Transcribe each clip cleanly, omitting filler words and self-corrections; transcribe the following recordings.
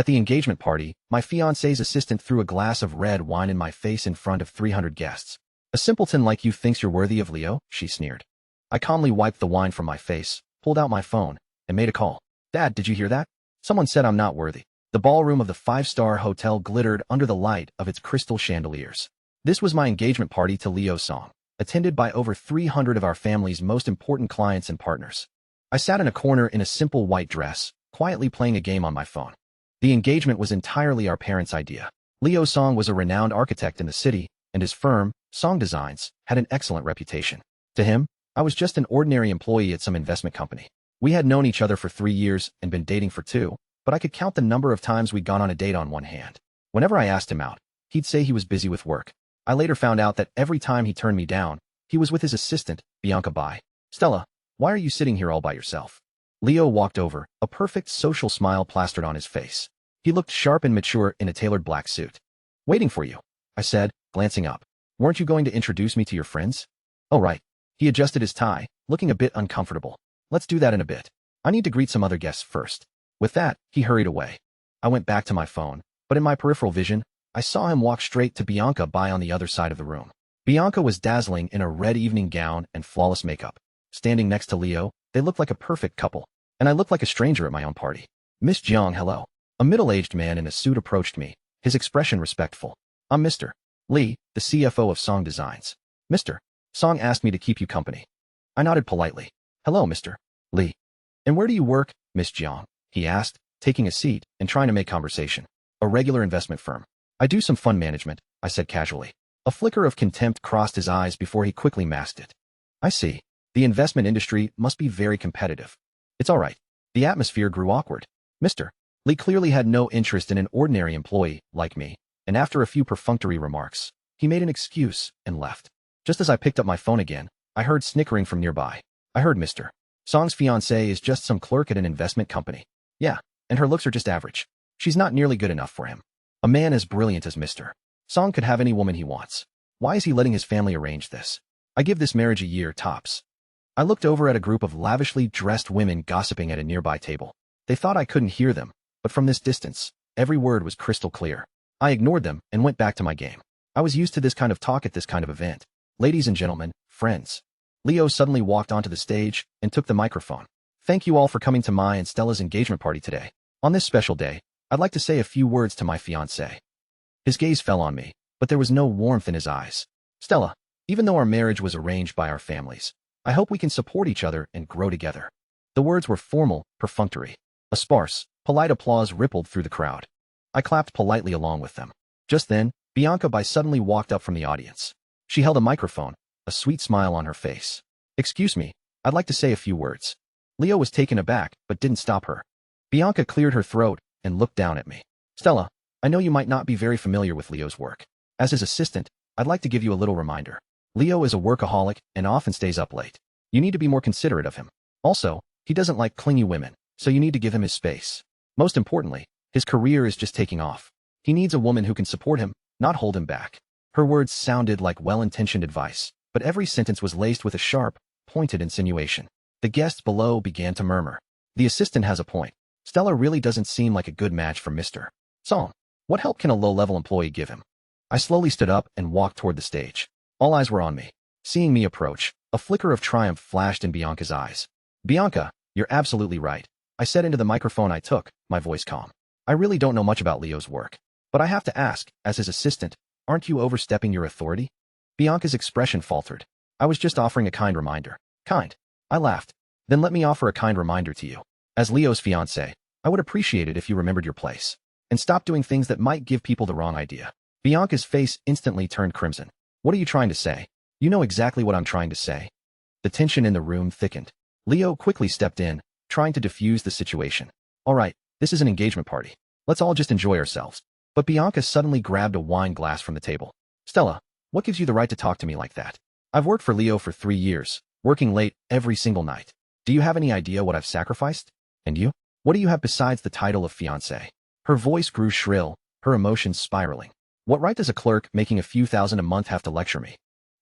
At the engagement party, my fiancé's assistant threw a glass of red wine in my face in front of 300 guests. A simpleton like you thinks you're worthy of Leo? She sneered. I calmly wiped the wine from my face, pulled out my phone, and made a call. Dad, did you hear that? Someone said I'm not worthy. The ballroom of the five-star hotel glittered under the light of its crystal chandeliers. This was my engagement party to Leo's song, attended by over 300 of our family's most important clients and partners. I sat in a corner in a simple white dress, quietly playing a game on my phone. The engagement was entirely our parents' idea. Leo Song was a renowned architect in the city, and his firm, Song Designs, had an excellent reputation. To him, I was just an ordinary employee at some investment company. We had known each other for 3 years and been dating for 2, but I could count the number of times we'd gone on a date on one hand. Whenever I asked him out, he'd say he was busy with work. I later found out that every time he turned me down, he was with his assistant, Bianca Bai. Stella, why are you sitting here all by yourself? Leo walked over, a perfect social smile plastered on his face. He looked sharp and mature in a tailored black suit. Waiting for you, I said, glancing up. Weren't you going to introduce me to your friends? Oh, right. He adjusted his tie, looking a bit uncomfortable. Let's do that in a bit. I need to greet some other guests first. With that, he hurried away. I went back to my phone, but in my peripheral vision, I saw him walk straight to Bianca Bai on the other side of the room. Bianca was dazzling in a red evening gown and flawless makeup. Standing next to Leo, they looked like a perfect couple, and I looked like a stranger at my own party. Miss Jiang, hello. A middle-aged man in a suit approached me, his expression respectful. I'm Mr. Lee, the CFO of Song Designs. Mr. Song asked me to keep you company. I nodded politely. Hello, Mr. Lee. And where do you work, Miss Jiang? He asked, taking a seat and trying to make conversation. A regular investment firm. I do some fund management, I said casually. A flicker of contempt crossed his eyes before he quickly masked it. I see. The investment industry must be very competitive. It's all right. The atmosphere grew awkward. Mr. Lee clearly had no interest in an ordinary employee like me, and after a few perfunctory remarks, he made an excuse and left. Just as I picked up my phone again, I heard snickering from nearby. I heard Mr. Song's fiancée is just some clerk at an investment company. Yeah, and her looks are just average. She's not nearly good enough for him. A man as brilliant as Mr. Song could have any woman he wants. Why is he letting his family arrange this? I give this marriage a year tops. I looked over at a group of lavishly dressed women gossiping at a nearby table. They thought I couldn't hear them, but from this distance, every word was crystal clear. I ignored them and went back to my game. I was used to this kind of talk at this kind of event. Ladies and gentlemen, friends. Leo suddenly walked onto the stage and took the microphone. Thank you all for coming to my and Stella's engagement party today. On this special day, I'd like to say a few words to my fiancé. His gaze fell on me, but there was no warmth in his eyes. Stella, even though our marriage was arranged by our families, I hope we can support each other and grow together. The words were formal, perfunctory. A sparse, polite applause rippled through the crowd. I clapped politely along with them. Just then, Bianca Bai suddenly walked up from the audience. She held a microphone, a sweet smile on her face. Excuse me, I'd like to say a few words. Leo was taken aback, but didn't stop her. Bianca cleared her throat and looked down at me. Stella, I know you might not be very familiar with Leo's work. As his assistant, I'd like to give you a little reminder. Leo is a workaholic and often stays up late. You need to be more considerate of him. Also, he doesn't like clingy women, so you need to give him his space. Most importantly, his career is just taking off. He needs a woman who can support him, not hold him back. Her words sounded like well-intentioned advice, but every sentence was laced with a sharp, pointed insinuation. The guests below began to murmur. The assistant has a point. Stella really doesn't seem like a good match for Mr. Song. What help can a low-level employee give him? I slowly stood up and walked toward the stage. All eyes were on me. Seeing me approach, a flicker of triumph flashed in Bianca's eyes. Bianca, you're absolutely right. I said into the microphone I took, my voice calm. I really don't know much about Leo's work. But I have to ask, as his assistant, aren't you overstepping your authority? Bianca's expression faltered. I was just offering a kind reminder. Kind. I laughed. Then let me offer a kind reminder to you. As Leo's fiancé, I would appreciate it if you remembered your place. And stop doing things that might give people the wrong idea. Bianca's face instantly turned crimson. What are you trying to say? You know exactly what I'm trying to say. The tension in the room thickened. Leo quickly stepped in, trying to diffuse the situation. All right, this is an engagement party. Let's all just enjoy ourselves. But Bianca suddenly grabbed a wine glass from the table. Stella, what gives you the right to talk to me like that? I've worked for Leo for 3 years, working late every single night. Do you have any idea what I've sacrificed? And you? What do you have besides the title of fiancé? Her voice grew shrill, her emotions spiraling. What right does a clerk making a few thousand a month have to lecture me?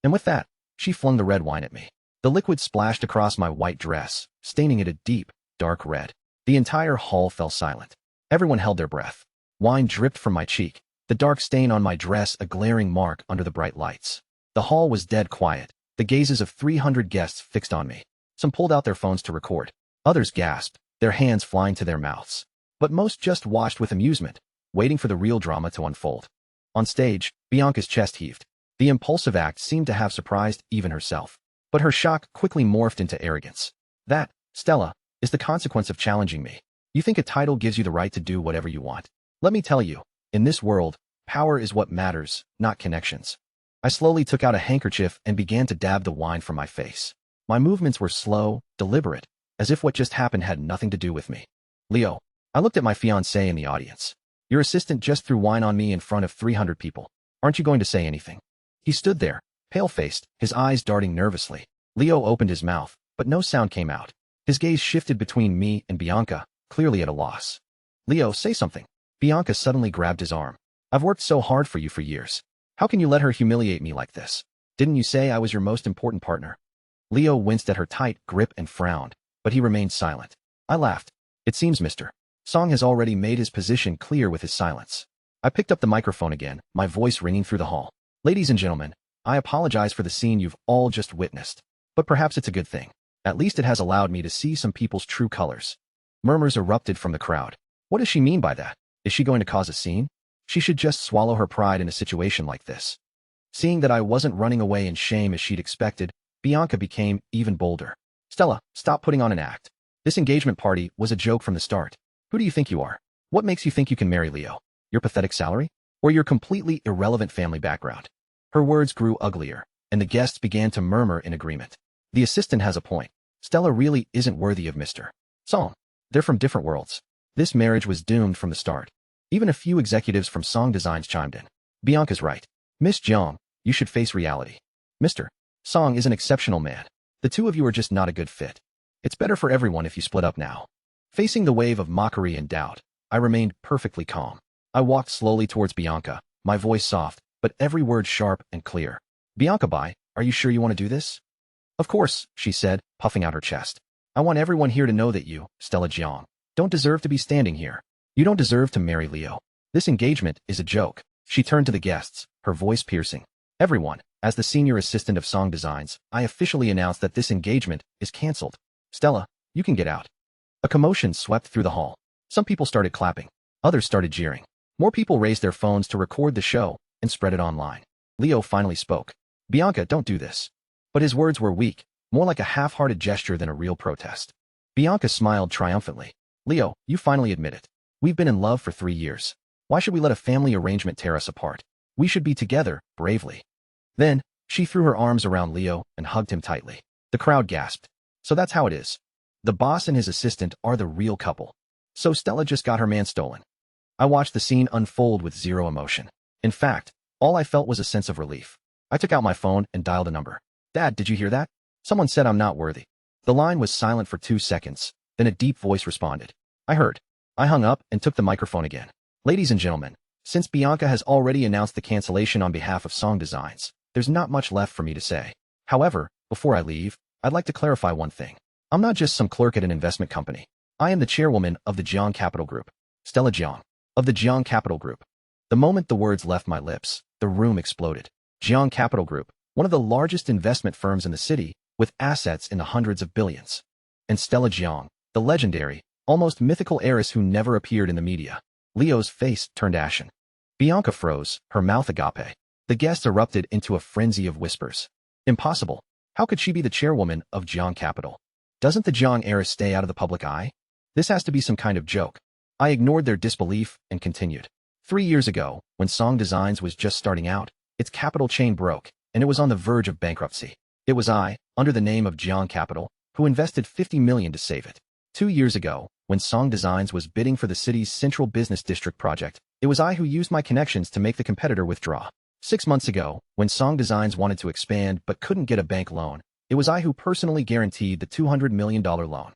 And with that, she flung the red wine at me. The liquid splashed across my white dress, staining it a deep, dark red. The entire hall fell silent. Everyone held their breath. Wine dripped from my cheek, the dark stain on my dress a glaring mark under the bright lights. The hall was dead quiet, the gazes of 300 guests fixed on me. Some pulled out their phones to record. Others gasped, their hands flying to their mouths. But most just watched with amusement, waiting for the real drama to unfold. On stage, Bianca's chest heaved. The impulsive act seemed to have surprised even herself. But her shock quickly morphed into arrogance. That, Stella, is the consequence of challenging me. You think a title gives you the right to do whatever you want. Let me tell you, in this world, power is what matters, not connections. I slowly took out a handkerchief and began to dab the wine from my face. My movements were slow, deliberate, as if what just happened had nothing to do with me. Leo, I looked at my fiancé in the audience. Your assistant just threw wine on me in front of 300 people. Aren't you going to say anything? He stood there, pale-faced, his eyes darting nervously. Leo opened his mouth, but no sound came out. His gaze shifted between me and Bianca, clearly at a loss. Leo, say something. Bianca suddenly grabbed his arm. I've worked so hard for you for years. How can you let her humiliate me like this? Didn't you say I was your most important partner? Leo winced at her tight grip and frowned, but he remained silent. I laughed. It seems Mr. Song has already made his position clear with his silence. I picked up the microphone again, my voice ringing through the hall. Ladies and gentlemen, I apologize for the scene you've all just witnessed. But perhaps it's a good thing. At least it has allowed me to see some people's true colors. Murmurs erupted from the crowd. What does she mean by that? Is she going to cause a scene? She should just swallow her pride in a situation like this. Seeing that I wasn't running away in shame as she'd expected, Bianca became even bolder. Stella, stop putting on an act. This engagement party was a joke from the start. Who do you think you are? What makes you think you can marry Leo? Your pathetic salary? Or your completely irrelevant family background? Her words grew uglier, and the guests began to murmur in agreement. The assistant has a point. Stella really isn't worthy of Mr. Song. They're from different worlds. This marriage was doomed from the start. Even a few executives from Song Designs chimed in. Bianca's right. Miss Jiang, you should face reality. Mr. Song is an exceptional man. The two of you are just not a good fit. It's better for everyone if you split up now. Facing the wave of mockery and doubt, I remained perfectly calm. I walked slowly towards Bianca, my voice soft, but every word sharp and clear. Bianca, are you sure you want to do this? Of course, she said, puffing out her chest. I want everyone here to know that you, Stella Jiang, don't deserve to be standing here. You don't deserve to marry Leo. This engagement is a joke. She turned to the guests, her voice piercing. Everyone, as the senior assistant of Song Designs, I officially announced that this engagement is cancelled. Stella, you can get out. A commotion swept through the hall. Some people started clapping. Others started jeering. More people raised their phones to record the show and spread it online. Leo finally spoke. Bianca, don't do this. But his words were weak, more like a half-hearted gesture than a real protest. Bianca smiled triumphantly. Leo, you finally admit it. We've been in love for 3 years. Why should we let a family arrangement tear us apart? We should be together, bravely. Then, she threw her arms around Leo and hugged him tightly. The crowd gasped. So that's how it is. The boss and his assistant are the real couple. So Stella just got her man stolen. I watched the scene unfold with zero emotion. In fact, all I felt was a sense of relief. I took out my phone and dialed a number. Dad, did you hear that? Someone said I'm not worthy. The line was silent for 2 seconds, then a deep voice responded. I heard. I hung up and took the microphone again. Ladies and gentlemen, since Bianca has already announced the cancellation on behalf of Song Designs, there's not much left for me to say. However, before I leave, I'd like to clarify one thing. I'm not just some clerk at an investment company. I am the chairwoman of the Jiang Capital Group. Stella Jiang. Of the Jiang Capital Group. The moment the words left my lips, the room exploded. Jiang Capital Group, one of the largest investment firms in the city, with assets in the hundreds of billions. And Stella Jiang, the legendary, almost mythical heiress who never appeared in the media. Leo's face turned ashen. Bianca froze, her mouth agape. The guests erupted into a frenzy of whispers. Impossible. How could she be the chairwoman of Jiang Capital? Doesn't the Jiang heiress stay out of the public eye? This has to be some kind of joke. I ignored their disbelief and continued. 3 years ago, when Song Designs was just starting out, its capital chain broke, and it was on the verge of bankruptcy. It was I, under the name of Jiang Capital, who invested $50 million to save it. 2 years ago, when Song Designs was bidding for the city's Central Business District project, it was I who used my connections to make the competitor withdraw. 6 months ago, when Song Designs wanted to expand but couldn't get a bank loan, it was I who personally guaranteed the $200 million loan.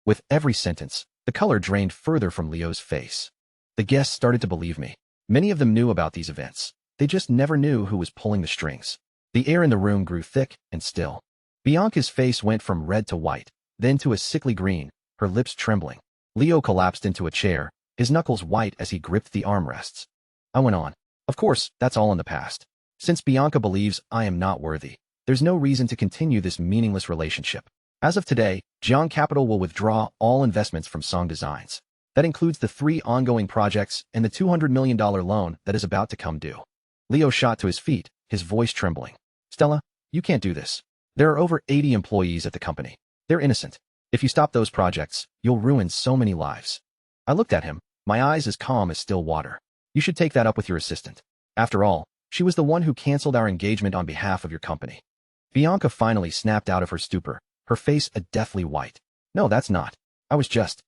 With every sentence, the color drained further from Leo's face. The guests started to believe me. Many of them knew about these events. They just never knew who was pulling the strings. The air in the room grew thick and still. Bianca's face went from red to white, then to a sickly green, her lips trembling. Leo collapsed into a chair, his knuckles white as he gripped the armrests. I went on. Of course, that's all in the past. Since Bianca believes I am not worthy, there's no reason to continue this meaningless relationship. As of today, Jiang Capital will withdraw all investments from Song Designs. That includes the 3 ongoing projects and the $200 million loan that is about to come due. Leo shot to his feet, his voice trembling. Stella, you can't do this. There are over 80 employees at the company. They're innocent. If you stop those projects, you'll ruin so many lives. I looked at him, my eyes as calm as still water. You should take that up with your assistant. After all, she was the one who canceled our engagement on behalf of your company. Bianca finally snapped out of her stupor, her face a deathly white. No, that's not. I was just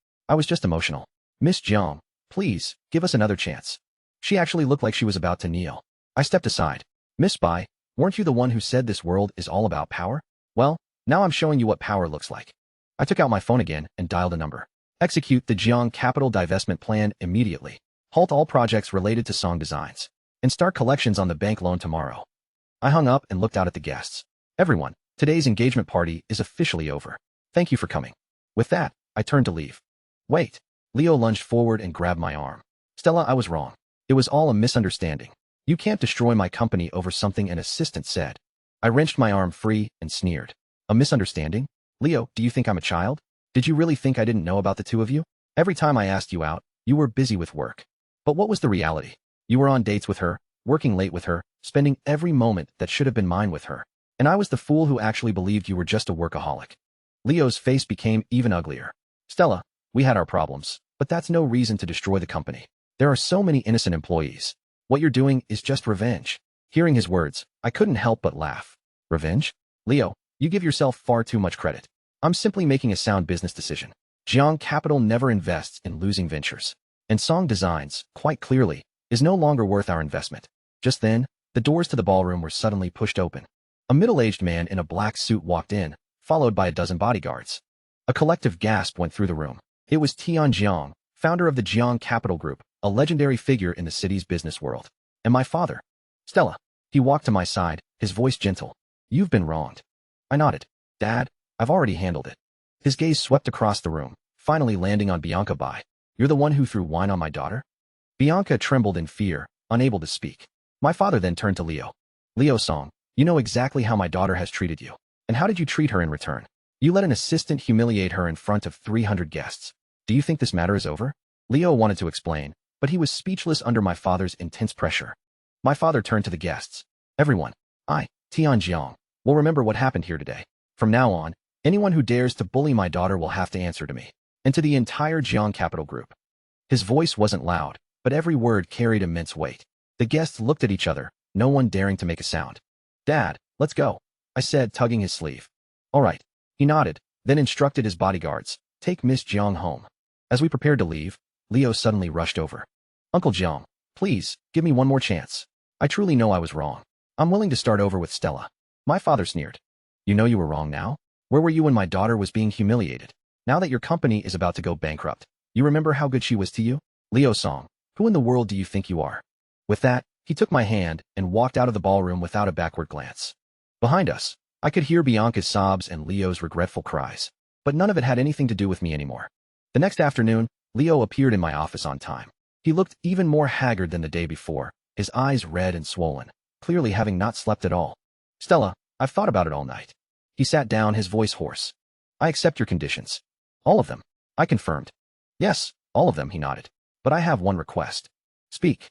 emotional. Miss Jiang, please, give us another chance. She actually looked like she was about to kneel. I stepped aside. Miss Bai, weren't you the one who said this world is all about power? Well, now I'm showing you what power looks like. I took out my phone again and dialed a number. Execute the Jiang Capital divestment plan immediately. Halt all projects related to Song Designs. And start collections on the bank loan tomorrow. I hung up and looked out at the guests. Everyone, today's engagement party is officially over. Thank you for coming. With that, I turned to leave. Wait. Leo lunged forward and grabbed my arm. Stella, I was wrong. It was all a misunderstanding. You can't destroy my company over something an assistant said. I wrenched my arm free and sneered. A misunderstanding? Leo, do you think I'm a child? Did you really think I didn't know about the two of you? Every time I asked you out, you were busy with work. But what was the reality? You were on dates with her, working late with her, spending every moment that should have been mine with her. And I was the fool who actually believed you were just a workaholic. Leo's face became even uglier. Stella, we had our problems, but that's no reason to destroy the company. There are so many innocent employees. What you're doing is just revenge. Hearing his words, I couldn't help but laugh. Revenge? Leo, you give yourself far too much credit. I'm simply making a sound business decision. Jiang Capital never invests in losing ventures. And Song Designs, quite clearly, is no longer worth our investment. Just then, the doors to the ballroom were suddenly pushed open. A middle-aged man in a black suit walked in, followed by a dozen bodyguards. A collective gasp went through the room. It was Tian Jiang, founder of the Jiang Capital Group, a legendary figure in the city's business world. And my father. Stella. He walked to my side, his voice gentle. You've been wronged. I nodded. Dad, I've already handled it. His gaze swept across the room, finally landing on Bianca Bai. You're the one who threw wine on my daughter? Bianca trembled in fear, unable to speak. My father then turned to Leo. Leo Song, you know exactly how my daughter has treated you. And how did you treat her in return? You let an assistant humiliate her in front of 300 guests. Do you think this matter is over? Leo wanted to explain, but he was speechless under my father's intense pressure. My father turned to the guests. Everyone, I, Tian Jiang, will remember what happened here today. From now on, anyone who dares to bully my daughter will have to answer to me, and to the entire Jiang Capital Group. His voice wasn't loud, but every word carried immense weight. The guests looked at each other, no one daring to make a sound. Dad, let's go, I said, tugging his sleeve. All right. He nodded, then instructed his bodyguards, take Miss Jiang home. As we prepared to leave, Leo suddenly rushed over. Uncle Jiang, please, give me one more chance. I truly know I was wrong. I'm willing to start over with Stella. My father sneered. You know you were wrong now? Where were you when my daughter was being humiliated? Now that your company is about to go bankrupt, you remember how good she was to you? Leo Song, who in the world do you think you are? With that, he took my hand and walked out of the ballroom without a backward glance. Behind us, I could hear Bianca's sobs and Leo's regretful cries, but none of it had anything to do with me anymore. The next afternoon, Leo appeared in my office on time. He looked even more haggard than the day before, his eyes red and swollen, clearly having not slept at all. Stella, I've thought about it all night. He sat down, his voice hoarse. I accept your conditions. All of them. I confirmed. Yes, all of them, he nodded. But I have one request. Speak.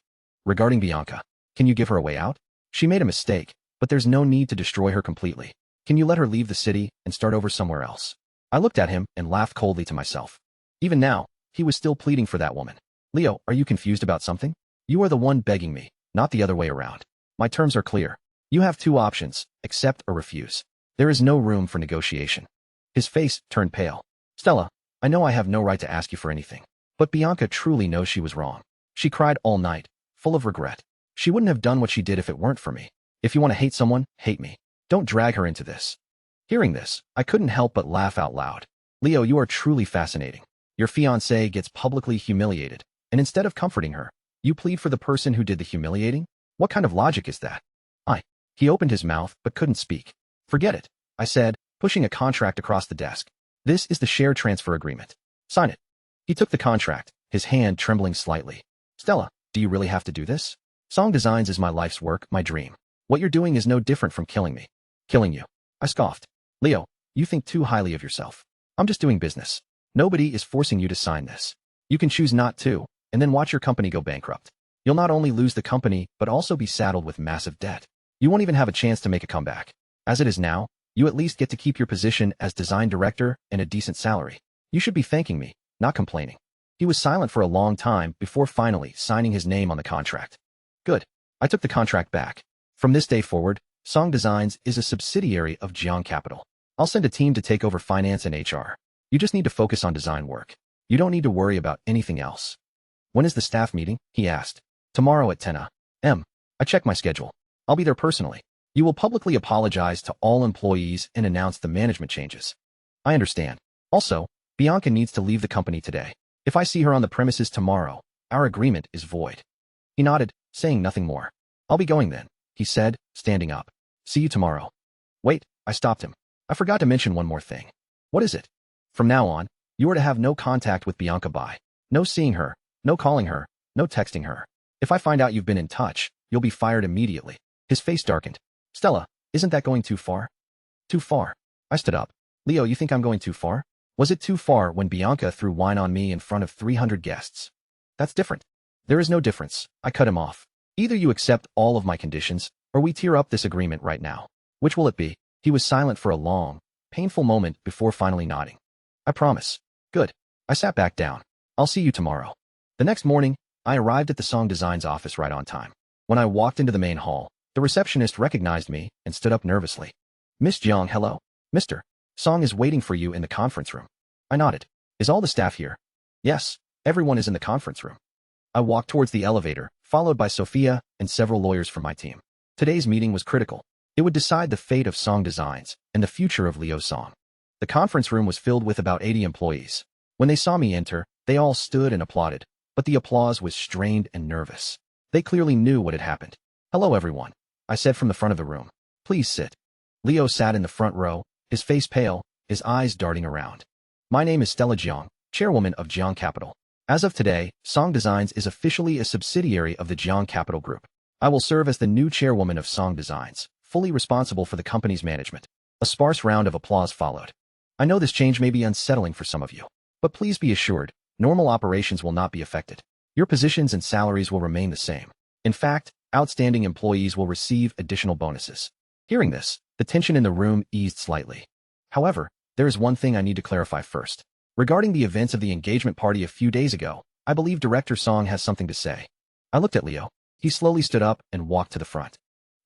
Regarding Bianca, can you give her a way out? She made a mistake, but there's no need to destroy her completely. Can you let her leave the city and start over somewhere else? I looked at him and laughed coldly to myself. Even now, he was still pleading for that woman. Leo, are you confused about something? You are the one begging me, not the other way around. My terms are clear. You have 2 options, accept or refuse. There is no room for negotiation. His face turned pale. Stella, I know I have no right to ask you for anything, but Bianca truly knows she was wrong. She cried all night, full of regret. She wouldn't have done what she did if it weren't for me. If you want to hate someone, hate me. Don't drag her into this. Hearing this, I couldn't help but laugh out loud. Leo, you are truly fascinating. Your fiancée gets publicly humiliated, and instead of comforting her, you plead for the person who did the humiliating? What kind of logic is that? He opened his mouth but couldn't speak. Forget it, I said, pushing a contract across the desk. This is the share transfer agreement. Sign it. He took the contract, his hand trembling slightly. Stella, do you really have to do this? Song Designs is my life's work, my dream. What you're doing is no different from killing me. Killing you. I scoffed. Leo, you think too highly of yourself. I'm just doing business. Nobody is forcing you to sign this. You can choose not to, and then watch your company go bankrupt. You'll not only lose the company, but also be saddled with massive debt. You won't even have a chance to make a comeback. As it is now, you at least get to keep your position as design director and a decent salary. You should be thanking me, not complaining. He was silent for a long time before finally signing his name on the contract. Good. I took the contract back. From this day forward, Song Designs is a subsidiary of Jiang Capital. I'll send a team to take over finance and HR. You just need to focus on design work. You don't need to worry about anything else. When is the staff meeting? He asked. Tomorrow at 10 a.m. I checked my schedule. I'll be there personally. You will publicly apologize to all employees and announce the management changes. I understand. Also, Bianca needs to leave the company today. If I see her on the premises tomorrow, our agreement is void. He nodded, saying nothing more. I'll be going then, he said, standing up. See you tomorrow. Wait, I stopped him. I forgot to mention one more thing. What is it? From now on, you are to have no contact with Bianca Bai. No seeing her, no calling her, no texting her. If I find out you've been in touch, you'll be fired immediately. His face darkened. Stella, isn't that going too far? Too far. I stood up. Leo, you think I'm going too far? Was it too far when Bianca threw wine on me in front of 300 guests? That's different. There is no difference. I cut him off. Either you accept all of my conditions, or we tear up this agreement right now. Which will it be? He was silent for a long, painful moment before finally nodding. I promise. Good. I sat back down. I'll see you tomorrow. The next morning, I arrived at the Song Designs office right on time. When I walked into the main hall, the receptionist recognized me and stood up nervously. Miss Jiang, hello? Mr. Song is waiting for you in the conference room. I nodded. Is all the staff here? Yes, everyone is in the conference room. I walked towards the elevator, followed by Sophia and several lawyers from my team. Today's meeting was critical. It would decide the fate of Song Designs and the future of Leo Song. The conference room was filled with about 80 employees. When they saw me enter, they all stood and applauded, but the applause was strained and nervous. They clearly knew what had happened. Hello, everyone, I said from the front of the room. Please sit. Leo sat in the front row, his face pale, his eyes darting around. My name is Stella Jiang, chairwoman of Jiang Capital. As of today, Song Designs is officially a subsidiary of the Jiang Capital Group. I will serve as the new chairwoman of Song Designs, fully responsible for the company's management. A sparse round of applause followed. I know this change may be unsettling for some of you, but please be assured, normal operations will not be affected. Your positions and salaries will remain the same. In fact, outstanding employees will receive additional bonuses. Hearing this, the tension in the room eased slightly. However, there is one thing I need to clarify first. Regarding the events of the engagement party a few days ago, I believe Director Song has something to say. I looked at Leo. He slowly stood up and walked to the front.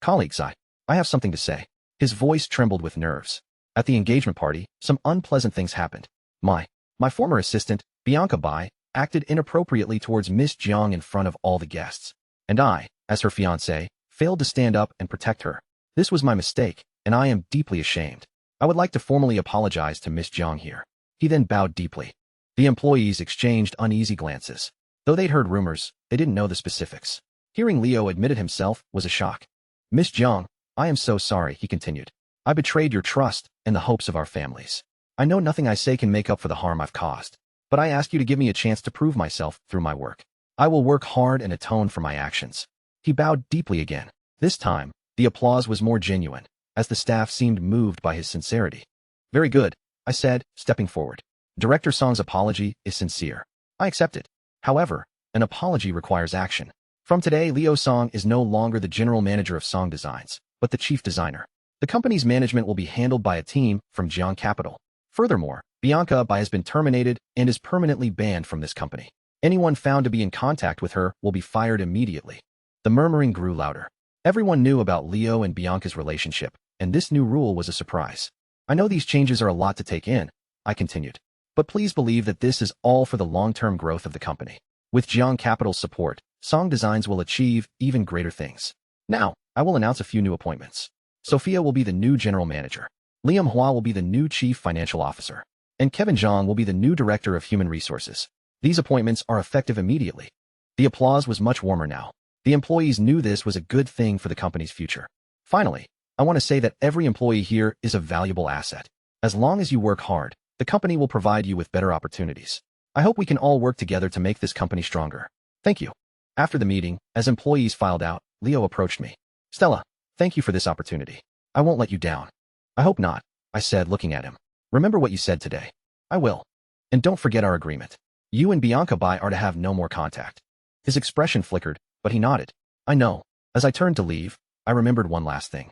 Colleagues, I have something to say. His voice trembled with nerves. At the engagement party, some unpleasant things happened. My former assistant, Bianca Bai, acted inappropriately towards Miss Jiang in front of all the guests. And I, as her fiancé, failed to stand up and protect her. This was my mistake, and I am deeply ashamed. I would like to formally apologize to Miss Jiang here. He then bowed deeply. The employees exchanged uneasy glances. Though they'd heard rumors, they didn't know the specifics. Hearing Leo admit it himself was a shock. Miss Jiang, I am so sorry, he continued. I betrayed your trust and the hopes of our families. I know nothing I say can make up for the harm I've caused, but I ask you to give me a chance to prove myself through my work. I will work hard and atone for my actions. He bowed deeply again. This time, the applause was more genuine, as the staff seemed moved by his sincerity. Very good, I said, stepping forward. Director Song's apology is sincere. I accept it. However, an apology requires action. From today, Leo Song is no longer the general manager of Song Designs, but the chief designer. The company's management will be handled by a team from Jiang Capital. Furthermore, Bianca Bai has been terminated and is permanently banned from this company. Anyone found to be in contact with her will be fired immediately. The murmuring grew louder. Everyone knew about Leo and Bianca's relationship, and this new rule was a surprise. I know these changes are a lot to take in, I continued. But please believe that this is all for the long-term growth of the company. With Jiang Capital's support, Song Designs will achieve even greater things. Now, I will announce a few new appointments. Sophia will be the new general manager. Liam Hua will be the new chief financial officer. And Kevin Zhang will be the new director of human resources. These appointments are effective immediately. The applause was much warmer now. The employees knew this was a good thing for the company's future. Finally, I want to say that every employee here is a valuable asset. As long as you work hard, the company will provide you with better opportunities. I hope we can all work together to make this company stronger. Thank you. After the meeting, as employees filed out, Leo approached me. Stella, thank you for this opportunity. I won't let you down. I hope not, I said, looking at him. Remember what you said today. I will. And don't forget our agreement. You and Bianca Bai are to have no more contact. His expression flickered, but he nodded. I know. As I turned to leave, I remembered one last thing.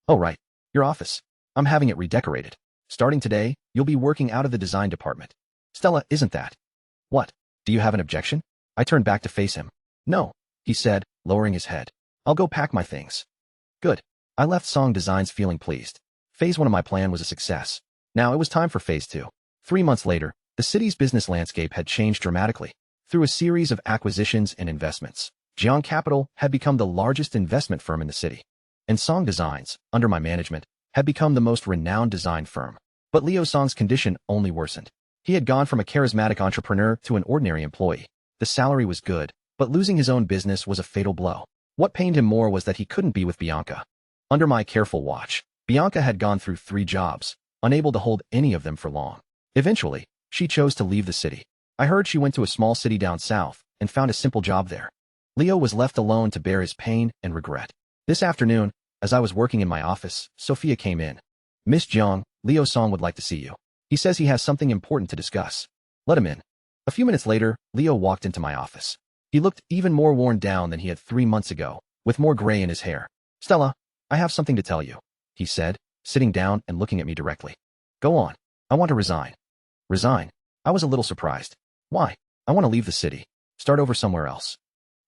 Oh right, your office. I'm having it redecorated. Starting today, you'll be working out of the design department. Stella, isn't that? What? Do you have an objection? I turned back to face him. No, he said, lowering his head. I'll go pack my things. Good. I left Song Designs feeling pleased. Phase 1 of my plan was a success. Now it was time for Phase 2. 3 months later, the city's business landscape had changed dramatically. Through a series of acquisitions and investments, Jiang Capital had become the largest investment firm in the city. And Song Designs, under my management, had become the most renowned design firm. But Leo Song's condition only worsened. He had gone from a charismatic entrepreneur to an ordinary employee. The salary was good, but losing his own business was a fatal blow. What pained him more was that he couldn't be with Bianca. Under my careful watch, Bianca had gone through 3 jobs, unable to hold any of them for long. Eventually, she chose to leave the city. I heard she went to a small city down south and found a simple job there. Leo was left alone to bear his pain and regret. This afternoon, as I was working in my office, Sophia came in. Miss Jiang, Leo Song would like to see you. He says he has something important to discuss. Let him in. A few minutes later, Leo walked into my office. He looked even more worn down than he had 3 months ago, with more gray in his hair. Stella, I have something to tell you, he said, sitting down and looking at me directly. Go on. I want to resign. Resign? I was a little surprised. Why? I want to leave the city. Start over somewhere else.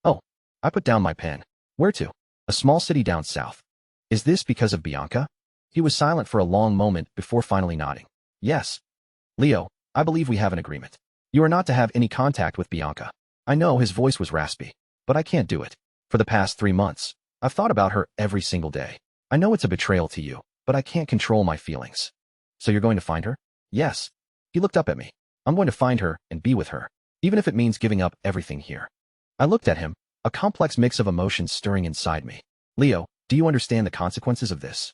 Oh. I put down my pen. Where to? A small city down south. Is this because of Bianca? He was silent for a long moment before finally nodding. Yes. Leo, I believe we have an agreement. You are not to have any contact with Bianca. I know his voice was raspy, but I can't do it. For the past 3 months, I've thought about her every single day. I know it's a betrayal to you, but I can't control my feelings. So you're going to find her? Yes. He looked up at me. I'm going to find her and be with her, even if it means giving up everything here. I looked at him, a complex mix of emotions stirring inside me. Leo, do you understand the consequences of this?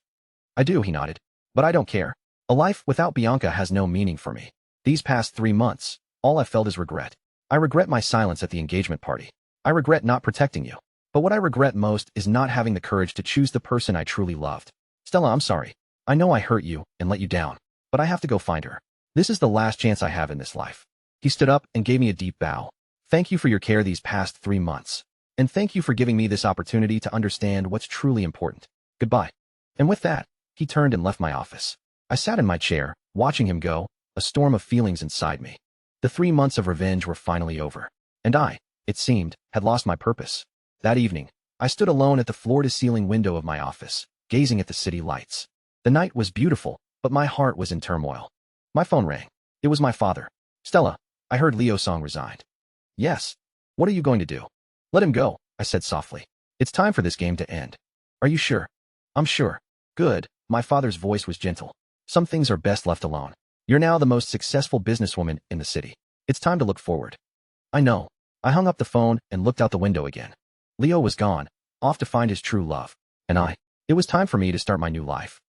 I do, he nodded. But I don't care. A life without Bianca has no meaning for me. These past 3 months, all I felt is regret. I regret my silence at the engagement party. I regret not protecting you. But what I regret most is not having the courage to choose the person I truly loved. Stella, I'm sorry. I know I hurt you and let you down, but I have to go find her. This is the last chance I have in this life. He stood up and gave me a deep bow. Thank you for your care these past 3 months. And thank you for giving me this opportunity to understand what's truly important. Goodbye. And with that, he turned and left my office. I sat in my chair, watching him go, a storm of feelings inside me. The 3 months of revenge were finally over. And I, it seemed, had lost my purpose. That evening, I stood alone at the floor-to-ceiling window of my office, gazing at the city lights. The night was beautiful, but my heart was in turmoil. My phone rang. It was my father. Stella, I heard Leo Song resigned. Yes. What are you going to do? Let him go, I said softly. It's time for this game to end. Are you sure? I'm sure. Good. My father's voice was gentle. Some things are best left alone. You're now the most successful businesswoman in the city. It's time to look forward. I know. I hung up the phone and looked out the window again. Leo was gone, off to find his true love. And it was time for me to start my new life.